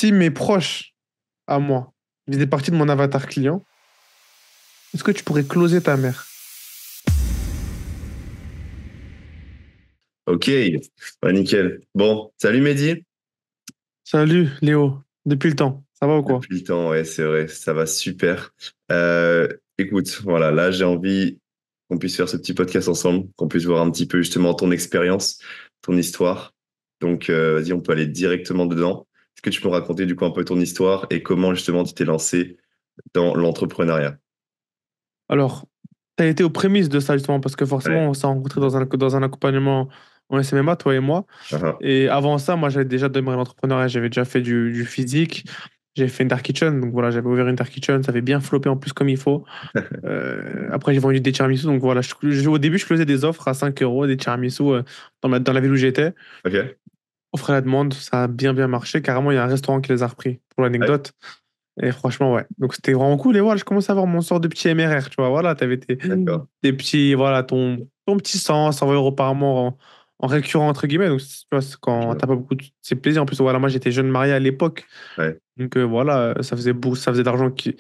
si mes proches à moi faisaient partie de mon avatar client, est-ce que tu pourrais closer ta mère? Ok, bah, nickel. Bon, salut Mehdi. Salut, Léo. Depuis le temps. Ça va ou quoi? Depuis le temps, ouais, c'est vrai, ça va super. Euh, Écoute, voilà, là j'ai envie qu'on puisse faire ce petit podcast ensemble, qu'on puisse voir un petit peu justement ton expérience, ton histoire. Donc, vas-y, on peut aller directement dedans. Est-ce que tu peux me raconter du coup un peu ton histoire et comment justement tu t'es lancé dans l'entrepreneuriat? Alors, tu as été aux prémices de ça justement parce que forcément, Ouais. on s'est rencontrés dans un accompagnement en SMMA, toi et moi. Ah, Et avant ça, moi, j'avais déjà démarré l'entrepreneuriat. J'avais déjà fait du physique. J'ai fait une dark kitchen. Donc voilà, j'avais ouvert une dark kitchen. Ça avait bien floppé en plus comme il faut. Après, j'ai vendu des tiramisu. Donc voilà, au début, je faisais des offres à 5 euros, des tiramisu dans la ville où j'étais. ok. Offre à la demande, ça a bien marché. Carrément, il y a un restaurant qui les a repris, pour Ouais, l'anecdote. Et franchement, ouais. Donc c'était vraiment cool. Et voilà, je commençais à avoir mon sort de petit MRR, tu vois. Voilà, t'avais d'accord. tes petits, voilà, ton petit 120 euros par mois en récurrent, entre guillemets. Donc, tu vois, Je quand vois. t'as pas beaucoup c'est plaisir. En plus, voilà, moi, j'étais jeune marié à l'époque. Ouais, Donc, voilà, ça faisait de l'argent qui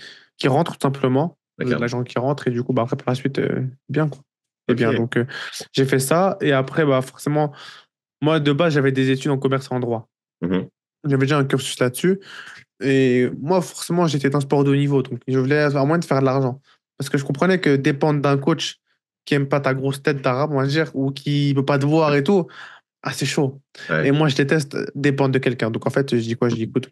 rentre, tout simplement. Ça ouais, faisait de carrément. l'argent qui rentre. Et du coup, bah, après, par la suite, bien, quoi. Et bien. Ok. Donc, j'ai fait ça. Et après, bah, forcément, moi, de base, j'avais des études en commerce et en droit. Mhm. J'avais déjà un cursus là-dessus. Et moi, forcément, j'étais dans un sport de haut niveau. Donc, je voulais avoir moyen de faire de l'argent. Parce que je comprenais que dépendre d'un coach qui aime pas ta grosse tête d'arabe, on va dire, ou qui veut pas te voir et tout, ah, c'est chaud. Et Ouais. moi, je déteste dépendre de quelqu'un. Donc, en fait, je dis quoi? Je dis, écoute,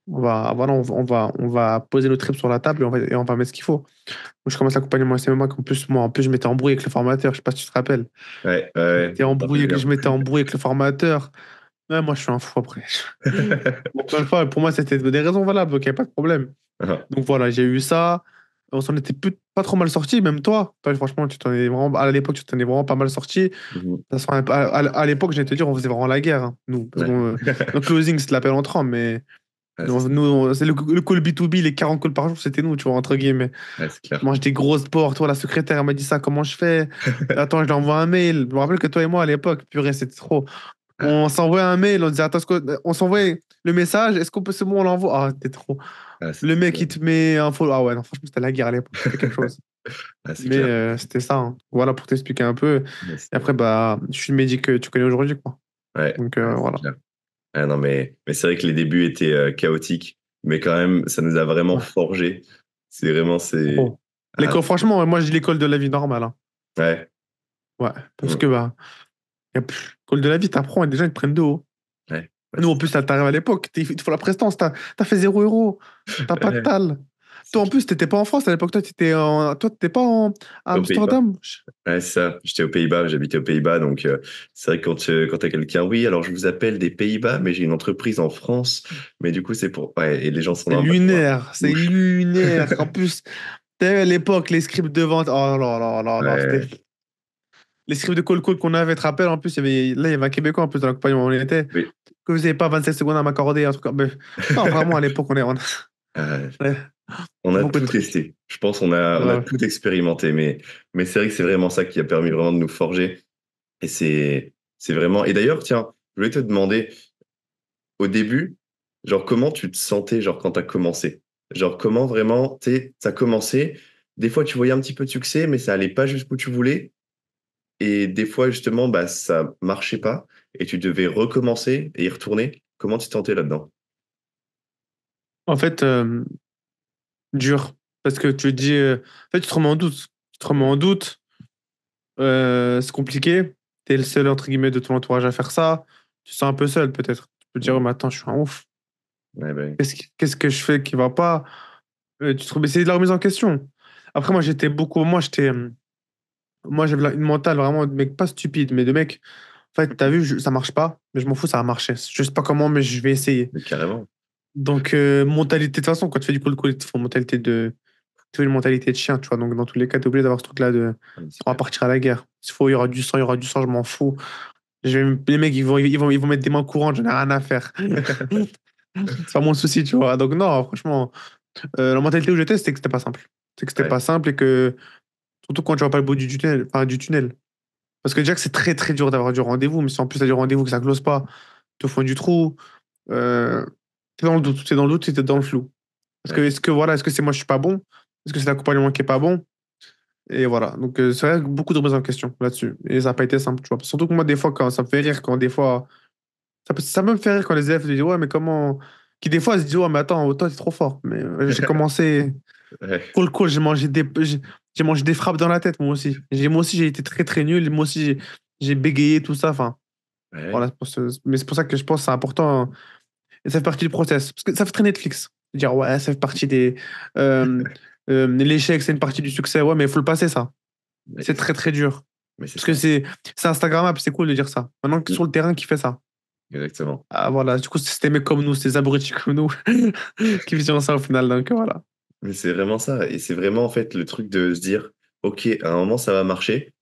voilà, on va poser nos tripes sur la table et on va mettre ce qu'il faut. Donc, je commence l'accompagnement SMA, qu'en plus, moi, en plus, je m'étais embrouillé avec le formateur. Je sais pas si tu te rappelles. Ouais, ouais, je me rappelle bien. Je m'étais embrouillé avec le formateur. Ouais, moi, je suis un fou après. Encore une fois, pour moi, c'était des raisons valables, donc il n'y a pas de problème. Ah, Donc voilà, j'ai eu ça. On s'en était pas trop mal sorti, même toi. Toi, franchement, à l'époque, tu t'en es vraiment pas mal sorti. De mhm. toute façon, à l'époque, je vais te dire, on faisait vraiment la guerre, hein, nous. Parce Ouais. qu'on, le closing, c'était l'appel entrant, mais Ouais, c'est ça. c'est le call B2B, les 40 calls par jour, c'était nous, tu vois, entre guillemets. Ouais, c'est Je clair. mange des grosses portes. Toi, la secrétaire, elle m'a dit ça, comment je fais? Attends, je lui envoie un mail. Je me rappelle que toi et moi, à l'époque, purée, c'était trop. Ah, On s'envoie un mail, on disait, attends, on s'envoie le message, est-ce qu'on peut, c'est bon, on l'envoie? Ah, t'es trop. ah, Le c'était mec, trop. il te met un follow. Ah ouais, non, franchement, c'était la guerre à l'époque, c'était quelque chose. Ah, c'est Mais clair. c'était ça, hein. Voilà pour t'expliquer un peu. Ouais, Et après, bah, je suis le médic que tu connais aujourd'hui, quoi. ouais, Donc c'est voilà. clair. Ah, non, mais c'est vrai que les débuts étaient chaotiques, mais quand même, ça nous a vraiment Ouais, forgé. C'est vraiment, c'est. trop. Ah, Franchement, moi, je dis l'école de la vie normale, hein. ouais. Ouais, parce Mm. que, bah, l'école de la vie, t'apprends et des gens, ils te prennent de haut. Ouais, ouais, Nous, c'est en plus, ça. ça t'arrive à l'époque, il te faut la prestance, t'as fait 0 euros, t'as pas de Ouais, tal. c'est Toi, en clair. plus, t'étais pas en France à l'époque, toi, t'étais pas à Aux Pays-Bas. Amsterdam. Ouais, c'est ça. J'étais aux Pays-Bas, j'habitais aux Pays-Bas, donc c'est vrai que quand t'as quelqu'un, oui, alors je vous appelle des Pays-Bas, mais j'ai une entreprise en France, mais du coup c'est pour, ouais, et les gens sont C'est là en mode, ouais, lunaire, c'est louche. lunaire. En plus, à l'époque, les scripts de vente, oh là là là là, c'était Ouais, les scripts de call on avait, tu te rappelles, en plus, il y avait un Québécois en plus dans l'accompagnement où on était, oui. que vous n'avez pas 27 secondes à m'accorder, un truc comme. Non, vraiment, à l'époque, Euh, ouais, on a beaucoup de tout trucs. testé. Je pense on a Ouais. tout expérimenté, mais c'est vrai que c'est vraiment ça qui a permis vraiment de nous forger. Et c'est vraiment. Et d'ailleurs, tiens, je voulais te demander, au début, genre, comment tu te sentais, genre, quand t'as commencé? Genre, comment vraiment, t'as commencé, des fois, tu voyais un petit peu de succès, mais ça allait pas jusqu'où tu voulais. Et des fois, justement, bah, ça marchait pas et tu devais recommencer et y retourner. Comment tu te sentais là-dedans? En fait, dur. Parce que tu te dis, en fait, tu te remets en doute. Tu te remets Mhm. en doute, c'est compliqué. T'es le seul, entre guillemets, de ton entourage à faire ça. Tu te sens un peu seul, peut-être. Tu peux te dire, oh, Mhm. mais attends, je suis un ouf. Ouais, bah oui. Qu'est-ce que je fais qui va pas? Tu te remets, c'est de la remise en question. Après, moi, j'avais une mentale vraiment de mec pas stupide, mais de mec, en fait, t'as vu, ça marche pas, mais je m'en fous, ça va marcher. Je sais pas comment, mais je vais essayer. Mais carrément. Donc, mentalité, de toute façon, quand tu fais du call il te faut tu fais une mentalité de chien, tu vois. Donc, dans tous les cas, t'es obligé d'avoir ce truc-là Ah, mais c'est on va clair. partir à la guerre. S'il faut, il y aura du sang, je m'en fous. Les mecs, ils vont mettre des mains courantes, j'en ai rien à faire. C'est pas mon souci, tu vois. Donc, non, franchement, la mentalité où j'étais, c'était que c'était pas simple. C'est que c'était Ouais, pas simple et que, surtout quand tu vois pas le bout du tunnel, enfin, du tunnel. Parce que déjà que c'est très très dur d'avoir du rendez-vous, mais si en plus t'as du rendez-vous que ça close pas, te font du trou. Euh, T'es dans le doute, t'es dans le doute, t'es dans le flou. Ouais. Est-ce que c'est moi je suis pas bon? Est-ce que c'est l'accompagnement qui est pas bon? Et voilà. Donc, c'est vrai que beaucoup de remises en question là-dessus. Et ça n'a pas été simple, tu vois. Surtout que moi, des fois, quand ça me fait rire, quand des fois. Ça peut me faire rire quand les élèves se disent, ouais, mais comment. Qui des fois se disent, ouais, mais attends, toi, t'es trop fort. Mais j'ai commencé. Ouais. Cool, j'ai mangé des frappes dans la tête, moi aussi. Moi aussi, j'ai été très, très nul. Moi aussi, j'ai bégayé, tout ça. Enfin, Ouais. voilà. Mais c'est pour ça que je pense que c'est important, hein. Et ça fait partie du process. Parce que ça fait très Netflix. Dire, ouais, ça fait partie des. euh, L'échec, c'est une partie du succès. Ouais, mais il faut le passer, ça. Mais C'est très, très dur. c'est Parce que ça. c'est Instagrammable, c'est cool de dire ça. Maintenant que Mm. sur le terrain, qui fait ça? Exactement. Ah, voilà. Du coup, c'est des mecs comme nous, c'est des abrutis comme nous qui font ça au final. Donc, voilà. Mais c'est vraiment ça. Et c'est vraiment, en fait, le truc de se dire, OK, à un moment, ça va marcher,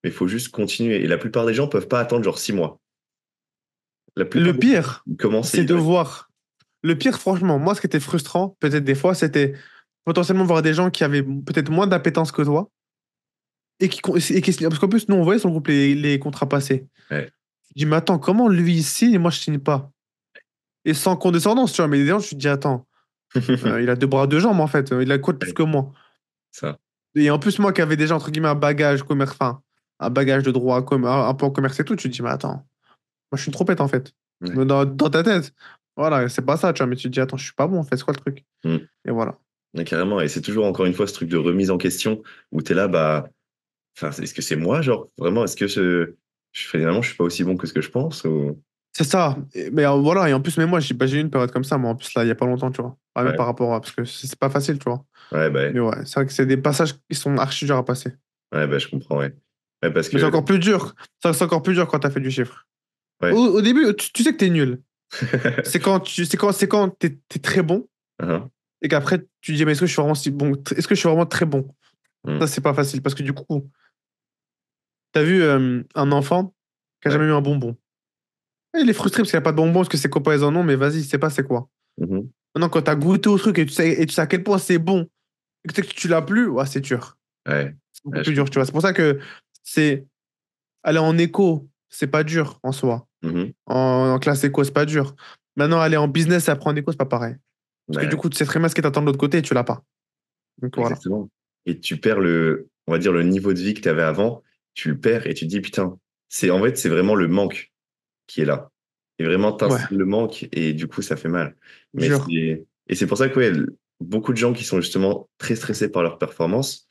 mais il faut juste continuer. Et la plupart des gens peuvent pas attendre genre 6 mois. La Le plupart des gens, pire, ils commencent et c'est ils de arrêtent. voir. Le pire, franchement, moi, ce qui était frustrant, peut-être des fois, c'était potentiellement voir des gens qui avaient peut-être moins d'appétence que toi parce qu'en plus, nous, on voyait sur le groupe les contrats passés. Ouais. Je dis, mais attends, comment lui il signe et moi, je signe pas? Et sans condescendance, tu vois. Mais des gens, je te dis, attends, il a deux bras, deux jambes, en fait. Il a quoi de plus Ouais, que moi? ça. Et en plus, moi qui avais déjà, entre guillemets, un bagage commerce, enfin, un bagage de droit, un peu en commerce et tout, tu te dis, mais attends, moi, je suis une trompette, en fait. Ouais. Mais dans ta tête, voilà, c'est pas ça, tu vois, mais tu te dis, attends, je suis pas bon, en fait, c'est quoi le truc? Mm. Et voilà. Ouais, carrément. Et c'est toujours, encore une fois, ce truc de remise en question où tu es là, bah, enfin, est-ce que c'est moi, genre, vraiment, est-ce que finalement, je suis pas aussi bon que ce que je pense ou... C'est ça. Mais voilà, et en plus, même moi, j'ai eu une période comme ça, moi, en plus, là, il y a pas longtemps, tu vois. Ah, même Ouais. par rapport à. Parce que c'est pas facile, tu vois. Ouais, bah, Mais ouais, c'est vrai que c'est des passages qui sont archi durs à passer. ouais, bah, je comprends, ouais. Ouais, parce Mais c'est que, encore plus dur. C'est encore plus dur quand t'as fait du chiffre. ouais. Au début, tu sais que t'es nul. C'est quand t'es très bon Hein, et qu'après, tu te dis, mais est-ce que je suis vraiment si bon? Est-ce que je suis vraiment très bon? mm. Ça, c'est pas facile parce que du coup, t'as vu un enfant qui a Ouais. jamais eu un bonbon. Et il est frustré parce qu'il n'y a pas de bonbon, parce que ses copains, ils en ont, mais vas-y, il sait pas c'est quoi. Mhm. Maintenant, quand t'as goûté au truc et tu sais à quel point c'est bon et que tu l'as plus, ouais, c'est dur. Ouais. C'est beaucoup Ouais, je plus dur, tu vois. comprends. C'est pour ça que c'est aller en éco, c'est pas dur en soi. Mhm. En classe éco, c'est pas dur. Maintenant, aller en business et après en éco, c'est pas pareil. Parce que du Ouais, coup, tu sais très bien ce qui t'attend de l'autre côté et tu l'as pas. Donc voilà. exactement. Et tu perds on va dire, le niveau de vie que tu avais avant, tu le perds et tu te dis, putain, en fait, c'est vraiment le manque qui est là. Et vraiment, Ouais, t'installes le manque et du coup, ça fait mal. dur. Et c'est pour ça que, ouais, beaucoup de gens qui sont justement très stressés par leur performance,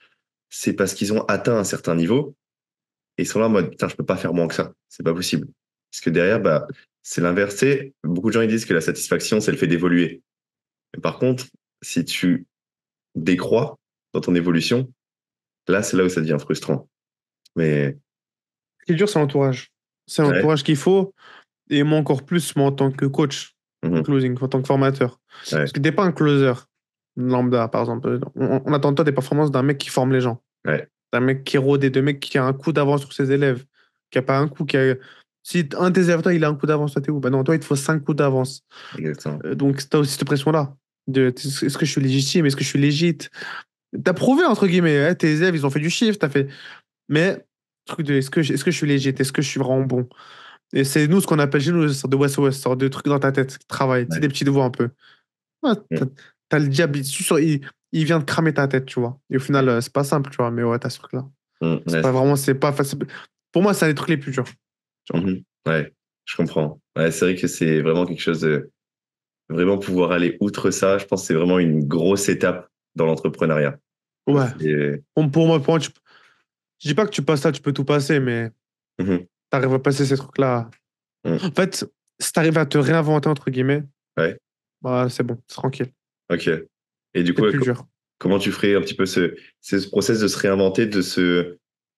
c'est parce qu'ils ont atteint un certain niveau et ils sont là en mode, putain, je peux pas faire moins que ça. C'est pas possible. Parce que derrière, bah, c'est l'inverse. Beaucoup de gens, ils disent que la satisfaction, c'est le fait d'évoluer. Mais par contre, si tu décroît dans ton évolution, là, c'est là où ça devient frustrant. Mais Ce qui est dur, c'est l'entourage. C'est ouais, l'entourage qu'il faut. Et moi, encore plus, moi, en tant que coach en mhm, closing, en tant que formateur. Parce ouais, que t'es pas un closer lambda, par exemple. On attend de toi des performances d'un mec qui forme les gens. ouais, D'un mec qui est rodé, de mec qui a un coup d'avance sur ses élèves. Qui a pas un coup, qui a. Si un de tes élèves, toi, il a un coup d'avance, toi, t'es où? Bah non, toi, il te faut 5 coups d'avance. exactement. Donc, t'as aussi cette pression-là. Est-ce que je suis légitime? Est-ce que je suis légite? T'as prouvé, entre guillemets, hein, tes élèves, ils ont fait du chiffre, t'as fait. Mais, truc de, est-ce que je suis légitime? Est-ce que je suis vraiment bon? Et c'est nous ce qu'on appelle chez nous, une sorte de West, sorte de trucs dans ta tête qui travaillent, tu sais, Ouais, des petites voix un peu. Ouais, mm, t'as le diable, il vient de cramer ta tête, tu vois. Et au final, ouais, c'est pas simple, tu vois, mais ouais, t'as ce truc-là. C'est ouais, pas c'est ça. vraiment, c'est pas facile. Pour moi, c'est un des trucs les plus durs, tu vois. Mhm, ouais, je comprends. Ouais, c'est vrai que c'est vraiment quelque chose de vraiment pouvoir aller outre ça. Je pense que c'est vraiment une grosse étape dans l'entrepreneuriat. Ouais. C'est- Pour moi, je dis pas que tu passes ça, tu peux tout passer, mais Mhm, t'arrives à passer ces trucs-là. mm, En fait, si t'arrives à te réinventer, entre guillemets, ouais, bah, c'est bon, c'est tranquille. ok. Et du C'est coup, plus dur. comment tu ferais un petit peu ce process de se réinventer,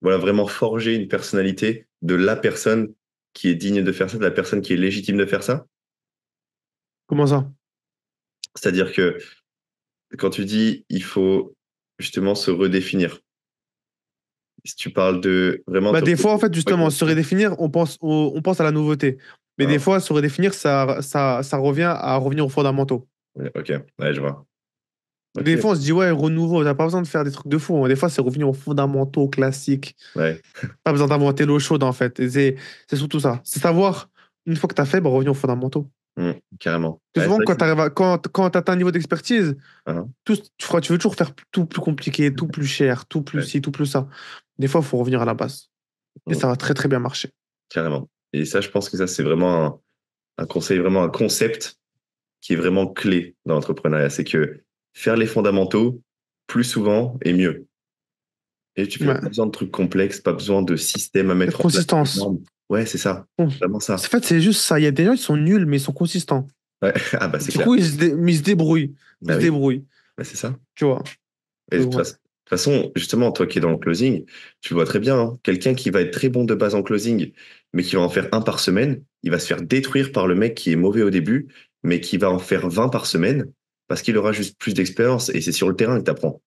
voilà, vraiment forger une personnalité de la personne qui est digne de faire ça, de la personne qui est légitime de faire ça? Comment ça? C'est-à-dire que quand tu dis il faut justement se redéfinir, si tu parles de vraiment Bah, te des fois, en fait, ouais, justement, se redéfinir, on pense à la nouveauté. Mais des hein, fois, se redéfinir, ça revient à revenir aux fondamentaux. ouais, ok, ouais, je vois. Ok, Des fois, on se dit, ouais, renouveau, t'as pas besoin de faire des trucs de fou, hein. Des fois, c'est revenir aux fondamentaux classiques. ouais, Pas besoin d'inventer l'eau chaude, en fait. Et c'est surtout ça. C'est savoir, une fois que t'as fait, bah, revenir aux fondamentaux. Carrément. C'est Ouais, c'est souvent vrai que quand tu atteins un niveau d'expertise, Hein, tu veux toujours faire tout plus compliqué, tout plus cher, tout plus ouais. ci, tout plus ça. Des fois, il faut revenir à la base. Et Mmh, ça va très très bien marcher. carrément. Et ça, je pense que ça, c'est vraiment un conseil, vraiment un concept qui est vraiment clé dans l'entrepreneuriat. C'est que faire les fondamentaux plus souvent et mieux. Et tu fais pas Ouais. besoin de trucs complexes, pas besoin de systèmes à Cette mettre en place consistance. énormes. Ouais, c'est ça. Bon. Vraiment En ça. fait, c'est juste ça. Il y a des gens qui sont nuls, mais ils sont consistants. Ouais. Ah bah c'est Du clair. coup, mais ils se débrouillent. Ils Bah se oui, débrouillent. bah c'est ça. Tu vois. Et Donc, ouais. de toute façon, justement, toi qui es dans le closing, tu le vois très bien, hein, quelqu'un qui va être très bon de base en closing, mais qui va en faire un par semaine, il va se faire détruire par le mec qui est mauvais au début, mais qui va en faire 20 par semaine, parce qu'il aura juste plus d'expérience et c'est sur le terrain que tu apprends.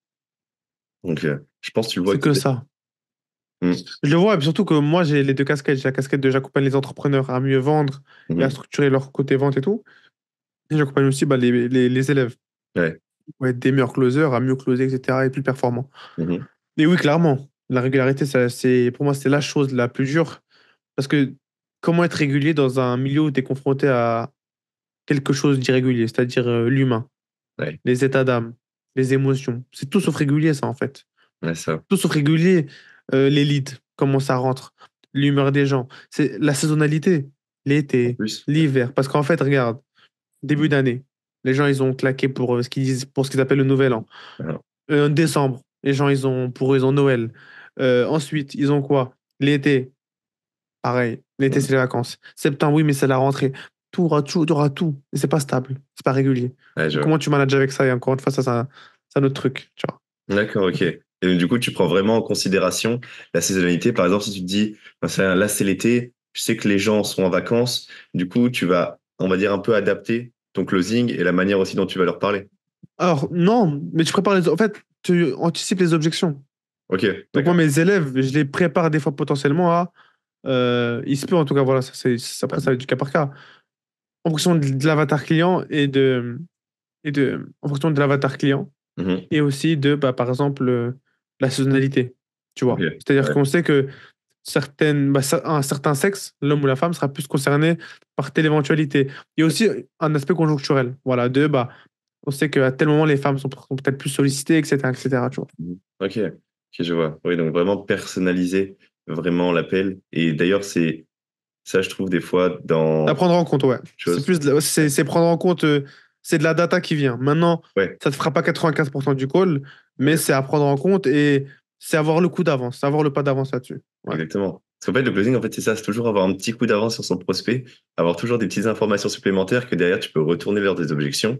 Donc, je pense que tu le vois C'est que complètement. ça. Mm, Je le vois, et puis surtout que moi, j'ai les deux casquettes. J'ai la casquette de j'accompagne les entrepreneurs à mieux vendre et à mhm, structurer leur côté vente et tout. Et j'accompagne aussi bah, les élèves ouais, pour être des meilleurs closers, à mieux closer, etc. et plus performants. mhm, Et oui, clairement, la régularité, pour moi, c'est la chose la plus dure. Parce que comment être régulier dans un milieu où tu es confronté à quelque chose d'irrégulier, c'est-à-dire l'humain, ouais, les états d'âme, les émotions. C'est tout sauf régulier, ça, en fait. ouais, ça. Tout sauf régulier, les leads, comment ça rentre, l'humeur des gens. C'est la saisonnalité, En l'été, plus, ouais. l'hiver. Parce qu'en fait, regarde, début d'année, les gens, ils ont claqué pour pour ce qu'ils appellent le nouvel an. Alors, Décembre, les gens, pour eux, ils ont Noël. Ensuite, ils ont quoi? L'été, pareil. L'été, mhm, c'est les vacances. Septembre, oui, mais c'est la rentrée. Tout aura tout. Mais c'est pas stable. C'est pas régulier. ouais, je Donc, vois. comment tu manages avec ça? Et encore une fois, ça, c'est un autre truc. Tu vois. D'accord, ok. Et donc, du coup, tu prends vraiment en considération la saisonnalité. Par exemple, si tu te dis, bah, là, c'est l'été, je sais que les gens sont en vacances, du coup, tu vas, on va dire, un peu adapter ton closing et la manière aussi dont tu vas leur parler. Alors, non, mais tu prépares En fait, tu anticipes les objections. Ok, Donc, moi, d'accord. mes élèves, je les prépare des fois potentiellement à. Il se peut, en tout cas, voilà, après, ça va être du cas par cas. En fonction de l'avatar client en fonction de l'avatar client Mhm. et aussi de, bah, par exemple, la saisonnalité. Tu Ok, vois. C'est-à-dire ouais. qu'on sait que un certain sexe, l'homme ou la femme, sera plus concerné par telle éventualité. Il y a aussi un aspect conjoncturel. Voilà, bah, on sait qu'à tel moment, les femmes sont peut-être plus sollicitées, etc., etc., tu vois. Mhm. Ok, ok, je vois. Oui, donc vraiment personnaliser vraiment l'appel. Et d'ailleurs, c'est ça, je trouve, des fois, À dans prendre en compte, ouais. C'est choses. plus c'est prendre en compte, c'est de la data qui vient. Maintenant, Ouais, ça te fera pas 95% du call, mais ok, c'est à prendre en compte et c'est avoir le coup d'avance, c'est avoir le pas d'avance là-dessus. Ouais. exactement. Parce qu'en fait, le closing, en fait, c'est ça, c'est toujours avoir un petit coup d'avance sur son prospect, avoir toujours des petites informations supplémentaires que derrière, tu peux retourner vers des objections.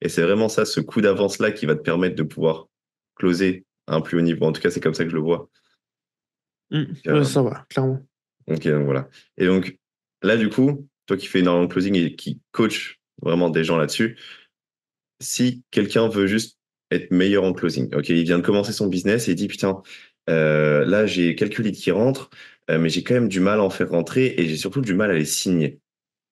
Et c'est vraiment ça, ce coup d'avance-là qui va te permettre de pouvoir closer à un plus haut niveau. En tout cas, c'est comme ça que je le vois. Ouais, Euh, ça va, clairement. ok, donc voilà. Et donc, là, du coup, toi qui fais énormément de closing et qui coach vraiment des gens là-dessus, si quelqu'un veut juste être meilleur en closing, ok, il vient de commencer son business et il dit, putain, là, j'ai quelques leads qui rentrent, mais j'ai quand même du mal à en faire rentrer et j'ai surtout du mal à les signer.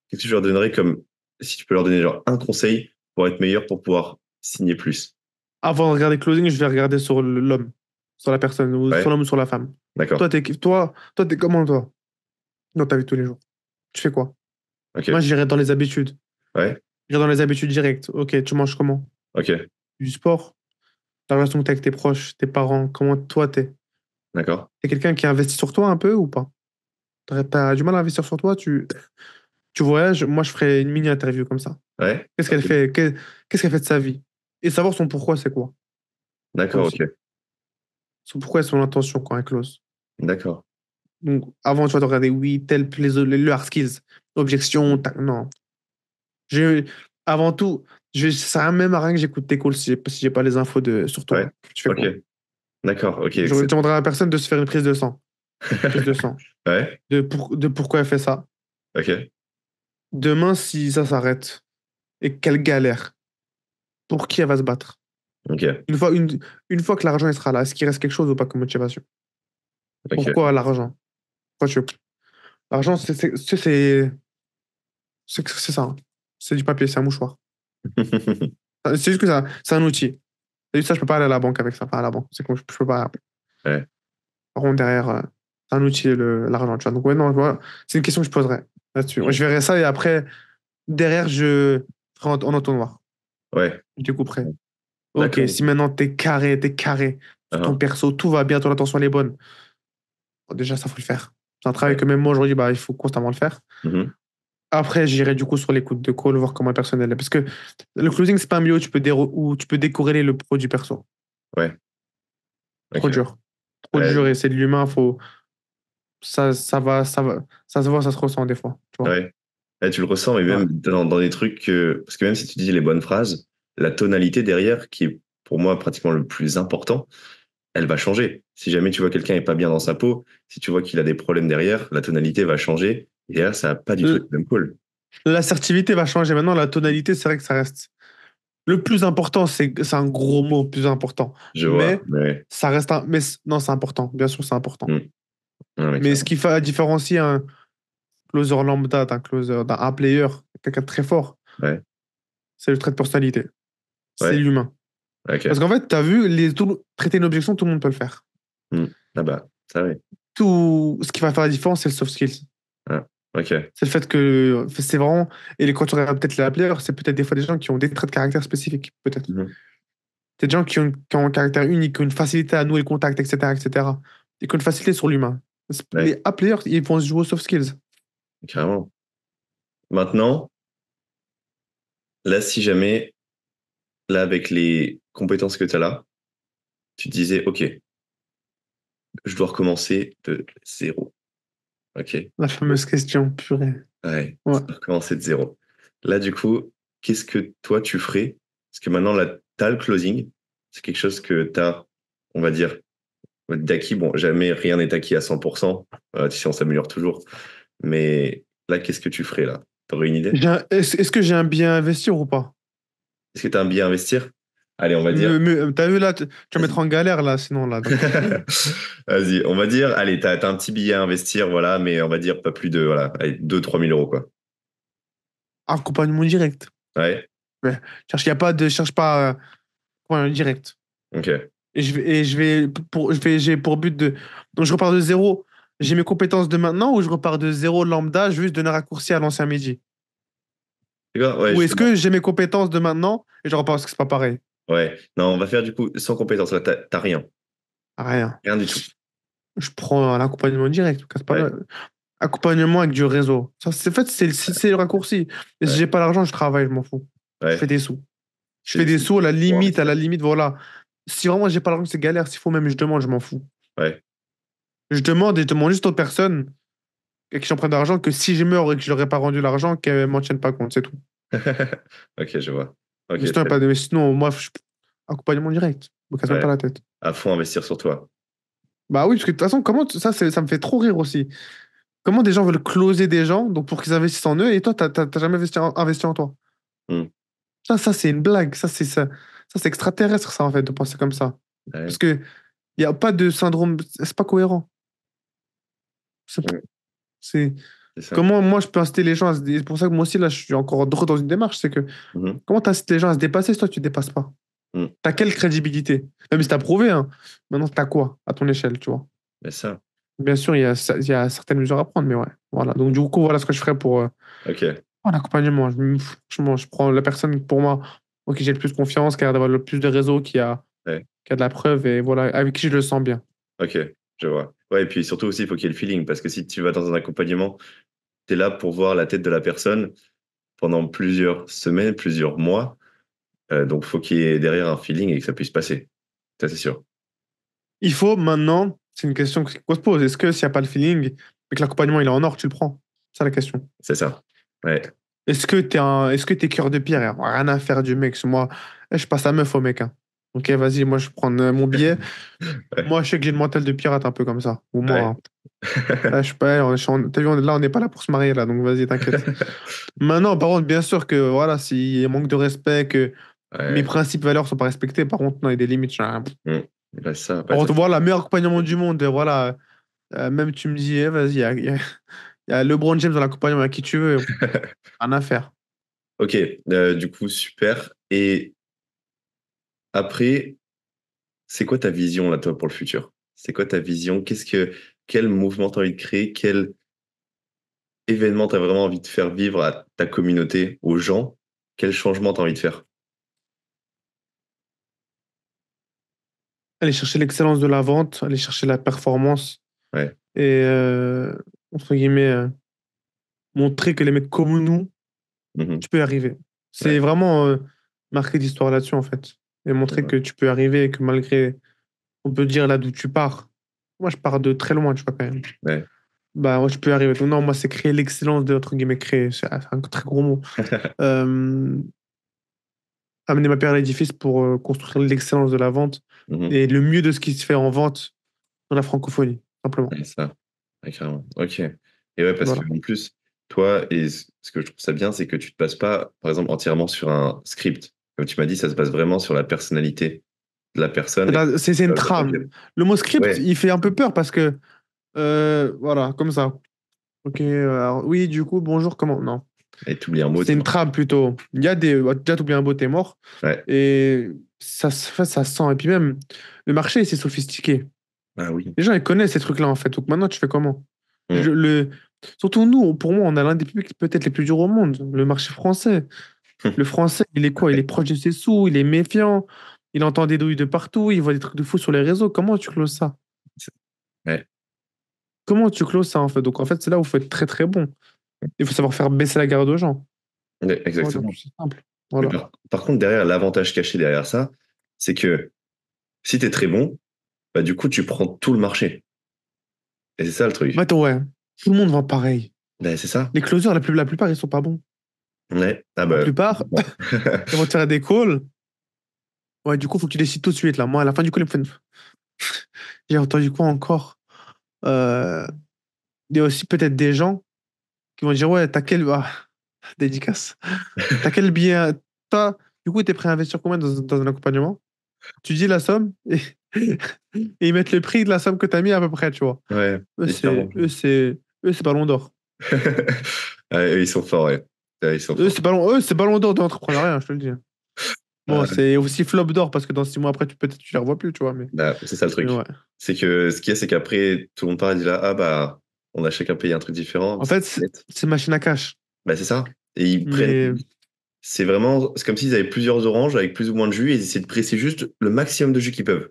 Qu'est-ce que je leur donnerais comme, si tu peux leur donner genre un conseil pour être meilleur, pour pouvoir signer plus? Avant de regarder closing, je vais regarder sur l'homme, sur la personne, ou sur Ouais, l'homme ou sur la femme. d'accord. T'es comment, toi, dans ta vie de tous les jours? Tu fais quoi? Moi, Ok. j'irai dans les habitudes. Ouais, J'irai dans les habitudes directes. Ok, tu manges comment? ok. Du sport? La relation que t'as avec tes proches, tes parents, comment toi t'es? D'accord. T'es quelqu'un qui investit sur toi un peu ou pas? T'as du mal à investir sur toi, tu voyages, moi je ferais une mini-interview comme ça. Ouais. Qu'est-ce qu'elle Ok. fait? Qu'est-ce qu'elle fait de sa vie? Et savoir son pourquoi, c'est quoi? Ça D'accord, aussi. ok. Son pourquoi et son intention quand elle close. D'accord. Donc, avant, tu vas te regarder, oui, le hard skills, objection, non. Je, avant tout, ça sert même à rien que j'écoute tes calls si j'ai pas les infos sur Ouais. toi. Tu fais Ok. quoi? D'accord. Ok. Je demanderai à la personne de se faire une prise de sang. Prise de sang. Ouais. De pourquoi elle fait ça. Ok. Demain, si ça s'arrête et qu'elle galère, pour qui elle va se battre? Ok. Une fois, une fois que l'argent il sera là, est-ce qu'il reste quelque chose ou pas comme motivation? Ok. Pourquoi l'argent? Pourquoi tu... L'argent, c'est ça, hein. C'est du papier, c'est un mouchoir. C'est juste que ça, c'est un outil. C'est juste ça, je peux pas aller à la banque avec ça. Enfin, à la banque, c'est comme je peux pas. Ouais. Par contre, derrière, c'est un outil, l'argent, tu vois. Donc, ouais, non, voilà. C'est une question que je poserais là-dessus. Ouais, je Ok. verrai ça et après, Derrière, je ferai en entonnoir. Ouais, Je découperai. Ok, d'accord. si maintenant t'es carré sur ton Uhum. perso, tout va bien, ton attention elle est bonne. Bon, déjà, ça faut le faire. C'est un travail Ouais. que même moi aujourd'hui, bah, il faut constamment le faire. Mhm. Après, j'irai du coup sur l'écoute de call, voir comment la personne elle est. Parce que le closing, c'est pas un milieu où où tu peux décorréler le pro du perso. Ouais, Trop ok. dur. Trop Ouais, dur et c'est de l'humain, faut. Ça va. Ça se voit, ça se ressent des fois. Tu vois. ouais. Ouais, tu le ressens, mais Ouais. même dans des trucs parce que même si tu dis les bonnes phrases, la tonalité derrière, qui est pour moi pratiquement le plus important, elle va changer. Si jamais tu vois quelqu'un est pas bien dans sa peau, si tu vois qu'il a des problèmes derrière, la tonalité va changer. Et derrière, ça n'a pas du tout L- le même call. L'assertivité va changer. Maintenant, la tonalité, c'est vrai que ça reste. Le plus important, c'est un gros mot, plus important. Je vois, Mais mais ça reste un. Mais non, c'est important. Bien sûr, c'est important. ouais. Ouais, Mais ce clairement. qui fait différencier un closer lambda d'un un player, quelqu'un de très fort, Ouais, c'est le trait de personnalité. C'est ouais, l'humain. Parce ok. qu'en fait, tu as vu, traiter une objection, tout le monde peut le faire. Hmm. Ah bah, ça oui. Tout ce qui va faire la différence, c'est le soft skills. Ah, ok. C'est le fait que c'est vraiment. Et quand tu regardes peut-être les players, c'est peut-être des fois des gens qui ont des traits de caractère spécifiques, peut-être. Mhm. C'est des gens qui ont un caractère unique, qui ont une facilité à nouer le contact, etc., etc. Et qui ont une facilité sur l'humain. Ouais, Les A-players, ils vont se jouer aux soft skills. carrément. Maintenant, là, si jamais, là, avec les compétences que tu as là, tu te disais, OK, je dois recommencer de zéro. OK. La fameuse question, purée. Ouais, Ouais. je dois recommencer de zéro. Là, du coup, qu'est-ce que toi, tu ferais? Parce que maintenant, là, tu as le closing. C'est quelque chose que tu as, on va dire, d'acquis. Bon, jamais rien n'est acquis à 100%. Tu sais, on s'améliore toujours. Mais là, qu'est-ce que tu ferais là? T'aurais une idée? Est-ce que j'ai un bien à investir ou pas? Est-ce que tu as un billet à investir? Allez, on va dire. T'as vu là, tu vas me mettre Vas-y. en galère là, sinon là. Donc, Vas-y, on va dire, allez, t'as un petit billet à investir, voilà, mais on va dire pas plus de, voilà, allez, 2 000 à 3 000 euros, quoi. accompagnement direct. Ouais, Ouais. Cherche pas accompagnement direct. ok. J'ai pour but de. Donc je repars de zéro. J'ai mes compétences de maintenant ou je repars de zéro lambda, juste donner un raccourci à l'ancien Mehdi? D'accord, ouais, Ou est-ce justement. que j'ai mes compétences de maintenant et je repars parce que c'est pas pareil? Ouais, non, on va faire du coup sans compétence, là, t'as rien. Rien. Rien du tout. Je prends un accompagnement direct. Casse pas Ouais, accompagnement avec du réseau. En fait, c'est le raccourci. Et si ouais, j'ai pas l'argent, je travaille, je m'en fous. Je fais ouais. des sous. Je fais des C'est sous pour investir. à la limite, voilà. Si vraiment j'ai pas l'argent, c'est galère. S'il faut même, je demande, je m'en fous. Ouais. Je demande et je demande juste aux personnes à qui j'en prends de l'argent que si je meurs et que je leur ai pas rendu l'argent, qu'elles m'en tiennent pas compte, c'est tout. Ok, je vois. Ok, Mais sinon, très bien. moi, accompagnement direct. Me casse même pas Ouais, la tête. à fond investir sur toi. Bah oui, parce que de toute façon, ça me fait trop rire aussi. Comment des gens veulent closer des gens donc pour qu'ils investissent en eux et toi, t'as jamais investi en toi. Hmm. Ça c'est une blague. Ça, c'est extraterrestre, ça, en fait, de penser comme ça. Parce Ouais, que il n'y a pas de syndrome. C'est pas cohérent. C'est ouais, c'est- c'est ça. comment moi je peux inciter les gens c'est pour ça que moi aussi, là, je suis encore drôle dans une démarche. C'est que Mhm. comment t'incites les gens à se dépasser si toi, tu te dépasses pas? Hmm. T'as quelle crédibilité? Même si t'as prouvé, hein. Maintenant, t'as quoi à ton échelle, tu vois? Mais ça, Bien sûr, il y a certaines mesures à prendre, mais ouais. Voilà. Donc, du coup, voilà ce que je ferais pour ok. l'accompagnement. Franchement, je prends la personne pour moi, en qui j'ai le plus confiance, qui a d'avoir le plus de réseau, Ouais, qui a de la preuve et voilà, avec qui je le sens bien. ok, je vois. Ouais, et puis surtout aussi, il faut qu'il y ait le feeling, parce que si tu vas dans un accompagnement, tu es là pour voir la tête de la personne pendant plusieurs semaines, plusieurs mois. Donc, faut qu'il y ait derrière un feeling et que ça puisse passer. Ça, c'est sûr. Il faut maintenant, c'est une question qu'on se pose. Est-ce que s'il n'y a pas le feeling, mais que l'accompagnement il est en or, tu le prends? C'est ça la question. C'est ça. Ouais. Est-ce que t'es cœur de pierre? Rien à faire du mec. Moi, je passe la meuf au mec, hein. Ok, vas-y, moi je prends mon billet. Ouais. Moi, je sais que j'ai le mental de pirate un peu comme ça. Ou moi, Ouais. hein. Là, je sais pas, t'as vu, là, on n'est pas là pour se marier, là, donc vas-y, t'inquiète. Maintenant, par contre, bien sûr que, voilà, s'il y a manque de respect, que mes Ouais. principes et valeurs sont pas respectés, par contre, non, il y a des limites. Mm. Ouais, ça, Par ouais, ça, contre, voilà, meilleur accompagnement du monde, voilà. Même tu me dis, vas-y, il y a LeBron James dans l'accompagnement, à qui tu veux, rien à faire. Ok, du coup, super. Et après, c'est quoi ta vision, là, toi, pour le futur? C'est quoi ta vision? Quel mouvement t'as envie de créer? événement tu as vraiment envie de faire vivre à ta communauté, aux gens? Quel changement tu as envie de faire? Aller chercher l'excellence de la vente, aller chercher la performance Ouais. et, entre guillemets, montrer que les mecs comme nous, Mmh. tu peux y arriver. C'est Ouais. vraiment marquer l'histoire là-dessus, en fait. Et Mmh montrer mh. que tu peux y arriver et que malgré, on peut dire là d'où tu pars. Moi, je pars de très loin, tu vois, quand même. Ouais. Bah, ouais, je peux y arriver. Donc, non, moi, c'est créer l'excellence de, entre guillemets, créer. C'est un très gros mot. Euh, amener ma pierre à l'édifice pour construire l'excellence de la vente Mmh. et le mieux de ce qui se fait en vente dans la francophonie, simplement. Ouais, ça. Ouais, carrément. OK. Et ouais, parce Voilà. qu'en plus, toi et ce que je trouve ça bien, c'est que tu te bases pas, par exemple, entièrement sur un script. Comme tu m'as dit, ça se base vraiment sur la personnalité de la personne et C'est une OK. trame. Le mot script, Ouais. il fait un peu peur parce que, voilà, comme ça. Ok, alors, oui, du coup, bonjour, comment? Non. Et tu oublies un mot, C'est tu une vois? trame plutôt. Il y a des. Déjà, t'oublies un mot, t'es mort. Ouais. Et ça se sent. Et puis même, le marché, c'est sophistiqué. Ah oui. Les gens, ils connaissent ces trucs-là, en fait. Donc maintenant, tu fais comment? Mmh. Surtout nous, pour moi, on a l'un des publics peut-être les plus durs au monde, le marché français. Le français, il est quoi? Il est proche de ses sous, il est méfiant, il entend des douilles de partout, il voit des trucs de fou sur les réseaux. Comment tu closes ça? Ouais. Comment tu closes ça, en fait? Donc, en fait, c'est là où il faut être très, très bon. Il faut savoir faire baisser la garde aux gens. Ouais, Voilà, exactement. c'est simple. Mais Voilà. par contre, derrière, l'avantage caché derrière ça, c'est que si tu es très bon, bah, du coup, tu prends tout le marché. Et c'est ça le Mais truc. attends, ouais, tout le monde vend pareil. Bah, c'est ça. Les closers, la plupart, ils sont pas bons. Ouais. Ah La bah, plupart, ils vont tirer des calls. Ouais, du coup, faut que tu décides tout de suite, là. Moi, à la fin du call, ils me font- j'ai entendu quoi encore? Euh, Il y a aussi peut-être des gens qui vont dire, ouais, t'as quel... Ah, dédicace. T'as quel billet? T'as... Du coup, t'es prêt à investir combien dans un accompagnement? Tu dis la somme et... et ils mettent le prix de la somme que t'as mis à peu près, tu vois. ouais, Eux, hyper c'est... bon. Eux, c'est... Eux, c'est ballon d'or. Ouais, ils sont forts, ouais. Ouais, ils sont Eux, forts. c'est ballon d'or de l'entrepreneuriat, je te le dis. Bon, Ah, c'est aussi flop d'or parce que dans 6 mois après, peut-être tu les revois plus, tu vois. bah, c'est ça le Mais truc. ouais. C'est que ce qu'il y a, c'est qu'après, tout le monde parle, dit là, ah bah, on a chacun payé un truc différent. En fait, c'est machine à cash. Bah, c'est ça. Et ils prennent. Mais C'est vraiment. C'est comme s'ils avaient plusieurs oranges avec plus ou moins de jus et ils essaient de presser juste le maximum de jus qu'ils peuvent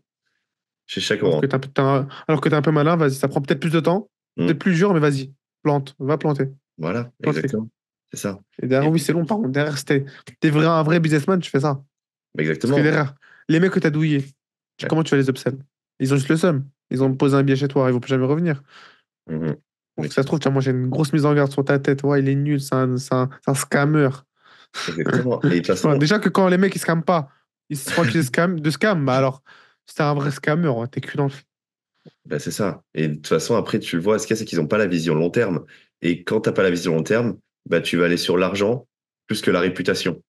chez chaque alors orange. que alors que t'es un peu malin, vas-y, ça prend peut-être plus de temps, Hmm. peut-être plus dur, mais vas-y, plante, va planter, Voilà, plante les. exactement. C'est ça. Et derrière, Et- oui, c'est long, par contre. Derrière, si t'es un vrai businessman, tu fais ça. Parce que exactement. derrière, les mecs que t'as douillés, Ouais. comment tu vas les upsell? Ils ont juste le seum. Ils ont posé un billet chez toi, ils vont plus jamais revenir. Mhm. Donc, ça se trouve, tiens, moi, j'ai une grosse mise en garde sur ta tête. Ouais, il est nul, c'est un scammer. Exactement. Et de toute Ouais, façon, déjà que quand les mecs ils scamment pas, ils se croient qu'ils scam, bah alors c'était un vrai scammer, ouais, t'es cul dans le. bah, c'est ça. Et de toute façon, après, tu le vois, ce qu'il y a, c'est qu'ils n'ont pas la vision long terme. Et quand tu n'as pas la vision long terme, bah, tu vas aller sur l'argent plus que la réputation.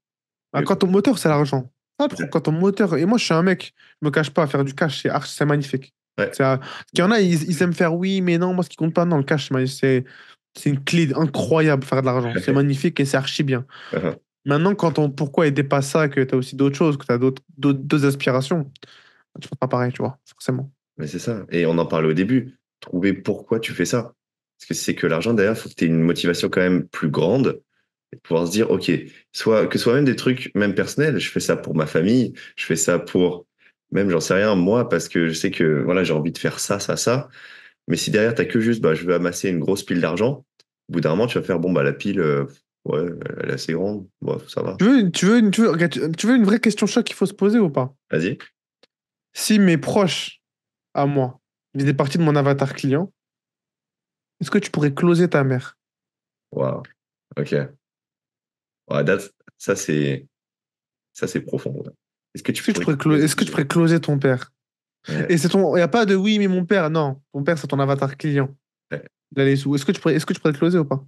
Ah, Et- quand ton moteur c'est l'argent. Ah, trop, Ouais. quand ton moteur. Et moi je suis un mec, je me cache pas, à faire du cash, c'est magnifique. Ouais. Qu'il y en a, ils aiment faire oui, mais non, moi ce qui compte pas, non, le cash, c'est une clé incroyable, faire de l'argent. C'est magnifique et c'est archi bien. Maintenant, pourquoi aider pas ça, que t'as aussi d'autres choses, que t'as d'autres aspirations, tu fais pas pareil, tu vois, forcément. Mais c'est ça. Et on en parlait au début. Trouver pourquoi tu fais ça. Parce que si c'est que l'argent, derrière, il faut que tu aies une motivation quand même plus grande et pouvoir se dire, OK, que ce soit même des trucs, même personnels, je fais ça pour ma famille, je fais ça pour, même, j'en sais rien, moi, parce que je sais que, voilà, j'ai envie de faire ça, ça, ça. Mais si derrière, t'as que juste, bah, je veux amasser une grosse pile d'argent, au bout d'un moment, tu vas faire, bon, bah, la pile, ouais, elle est assez grande, bon, ça va. Tu veux une vraie question choc qu'il faut se poser ou pas? Vas-y. Si mes proches à moi faisaient partie de mon avatar client, est-ce que tu pourrais closer ta mère? Waouh. OK. Ouais, ça, c'est profond. Ouais. Est-ce que tu pourrais closer Est-ce que tu pourrais closer ton père? ouais, Et il n'y a pas de oui, mais mon père. Non, ton père, c'est ton avatar client. ouais. Il a les sous. Est-ce que tu pourrais le closer ou pas?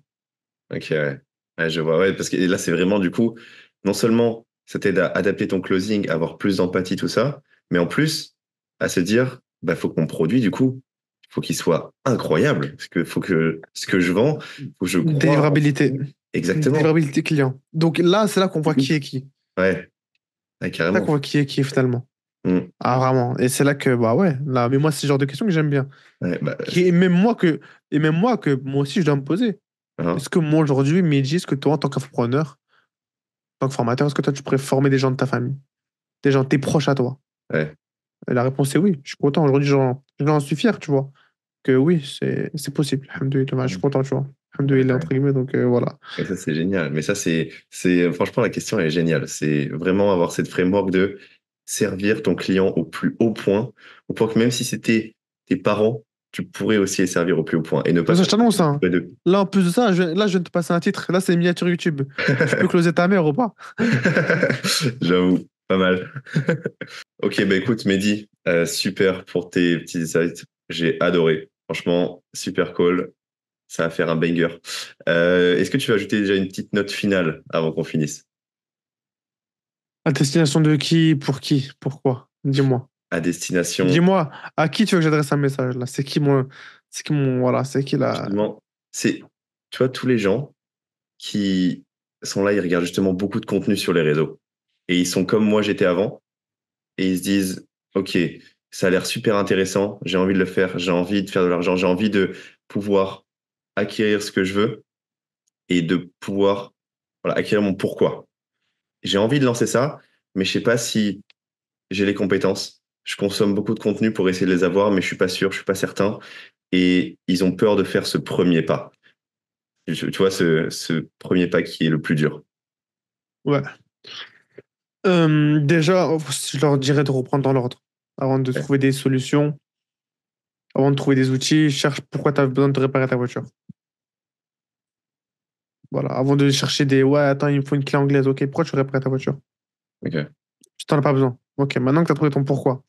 OK, ouais. Ouais, je vois. Ouais, parce que là, c'est vraiment du coup, non seulement ça t'aide à adapter ton closing, à avoir plus d'empathie, tout ça, mais en plus, à se dire, bah, faut que mon produit, du coup, faut qu'il soit incroyable. Parce que faut que ce que je vends, faut que je crois en ce Délivrabilité. truc. Exactement. Délivrabilité client. Donc là, c'est là qu'on voit qui est qui. Ouais, ouais, C'est là carrément. qu'on voit qui est qui finalement. Mm. Ah, vraiment. Et c'est là que, bah ouais, là, mais moi, c'est ce genre de questions que j'aime bien. Ouais, bah, Et même moi que moi aussi, je dois me poser. Hein. Est-ce que moi, aujourd'hui, Mehdi, est-ce que toi, en tant qu'infopreneur, en tant que formateur, est-ce que toi, tu pourrais former des gens de ta famille, des gens, tes proches à toi? Ouais. Et la réponse est oui. Je suis content. Aujourd'hui, j'en suis fier, tu vois. Que oui, c'est possible. Alhamdoulilah, je suis content, tu vois. Ouais, Alhamdoulilah, ouais. entre guillemets, donc voilà. Et ça, c'est génial. Mais ça, franchement, la question elle est géniale. C'est vraiment avoir cette framework de servir ton client au plus haut point, au point que même si c'était tes parents, tu pourrais aussi les servir au plus haut point et ne pas Mais ça, faire je t'annonce, hein. auprès d'eux. Là, en plus de ça, là, je viens de te passer un titre. Là, c'est une miniature YouTube. Tu peux closer ta mère ou pas? J'avoue, pas mal. Ok, bah écoute, Mehdi, super pour tes petits insights. J'ai adoré. Franchement, super cool. Ça va faire un banger. Est-ce que tu vas ajouter déjà une petite note finale avant qu'on finisse? À destination de qui? Pour qui? Pourquoi? Dis-moi. À destination, Dis-moi, à qui tu veux que j'adresse un message là? Voilà, c'est qui là? justement, c'est, tu vois, tous les gens qui sont là, ils regardent justement beaucoup de contenu sur les réseaux. Et ils sont comme moi j'étais avant, et ils se disent, OK, ça a l'air super intéressant, j'ai envie de le faire, j'ai envie de faire de l'argent, j'ai envie de pouvoir acquérir ce que je veux et de pouvoir voilà, acquérir mon pourquoi. J'ai envie de lancer ça, mais je sais pas si j'ai les compétences. Je consomme beaucoup de contenu pour essayer de les avoir, mais je suis pas sûr, je suis pas certain. Et ils ont peur de faire ce premier pas. Tu vois, ce premier pas qui est le plus dur. Ouais. Déjà, je leur dirais de reprendre dans l'ordre. Avant de Ouais. trouver des solutions, avant de trouver des outils, cherche pourquoi tu as besoin de réparer ta voiture. Voilà. Avant de chercher des ouais, attends, il me faut une clé anglaise. Ok, pourquoi tu veux réparer ta voiture? Ok. Tu t'en as pas besoin. Ok, maintenant que tu as trouvé ton pourquoi,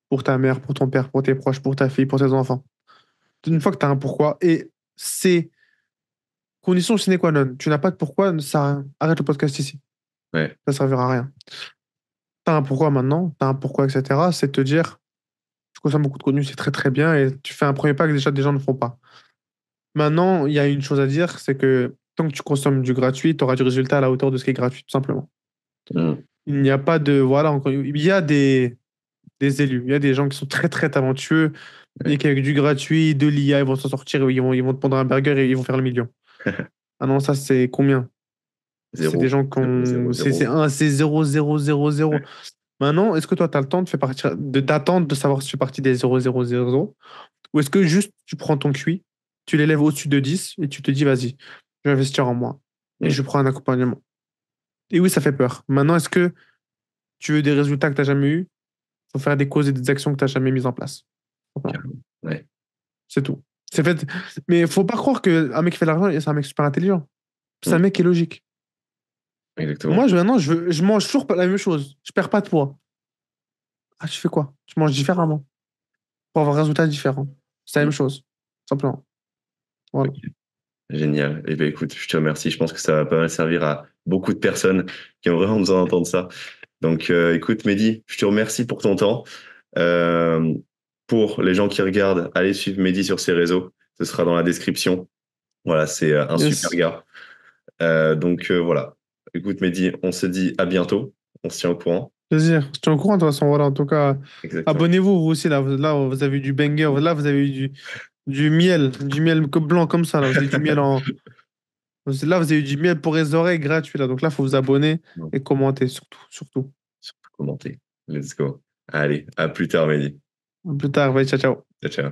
pour ta mère, pour ton père, pour tes proches, pour ta fille, pour tes enfants. Une fois que tu as un pourquoi, et c'est condition sine qua non, tu n'as pas de pourquoi, ça arrête le podcast ici. Ouais. Ça servira à rien. T'as un pourquoi maintenant, t'as un pourquoi, etc. C'est de te dire, je consomme beaucoup de contenu, c'est très très bien, et tu fais un premier pas que déjà des gens ne font pas. Maintenant, il y a une chose à dire, c'est que tant que tu consommes du gratuit, tu auras du résultat à la hauteur de ce qui est gratuit, tout simplement. Mm. Il n'y a pas de, voilà, encore, il y a des élus, il y a des gens qui sont très très talentueux, et Ouais. qu'avec du gratuit, de l'IA, ils vont s'en sortir, ils vont te prendre un burger et ils vont faire le million. Ah non, ça c'est combien? C'est des Zéro, gens qui zéro, zéro, ont, zéro. c'est 0,000. Ouais. Maintenant, est-ce que toi, tu as le temps d'attendre de savoir si tu fais partie des 0,000 ou est-ce que juste tu prends ton QI, tu l'élèves au-dessus de 10 et tu te dis, vas-y, je vais investir en moi et Mm. je prends un accompagnement. Et oui, ça fait peur. Maintenant, est-ce que tu veux des résultats que tu n'as jamais eus? Il faut faire des causes et des actions que tu n'as jamais mises en place. Simplement. Carrément. Ouais. C'est tout. C'est fait. Mais il faut pas croire qu'un mec qui fait de l'argent, c'est un mec super intelligent. C'est un Mm. mec qui est logique. Moi, Exactement. maintenant, je mange toujours pas la même chose. Je perds pas de poids. Ah, tu fais quoi? Tu manges différemment pour avoir un résultat différent. C'est la même Mm. chose. Simplement. Voilà. Ok. Génial. Eh bien, écoute, je te remercie. Je pense que ça va pas mal servir à beaucoup de personnes qui ont vraiment besoin d'entendre ça. Donc, écoute, Mehdi, je te remercie pour ton temps. Euh, pour les gens qui regardent, allez suivre Mehdi sur ses réseaux. Ce sera dans la description. Voilà, c'est un super Yes. gars. Donc, voilà. Écoute, Mehdi, on se dit à bientôt. On se tient au courant. Plaisir. Je suis au courant de toute façon. Voilà. En tout cas, Exactement. abonnez-vous vous aussi. Là, vous avez eu du banger. Là, vous avez eu du miel blanc comme ça. Là, vous avez du miel en. Là, vous avez eu du miel pour les oreilles gratuit. Là. Donc là, il faut vous abonner Non, et commenter surtout. Surtout. surtout commenter. Let's go. Allez, à plus tard, Mehdi. À plus tard. Bye, ciao, ciao. Ciao, ciao.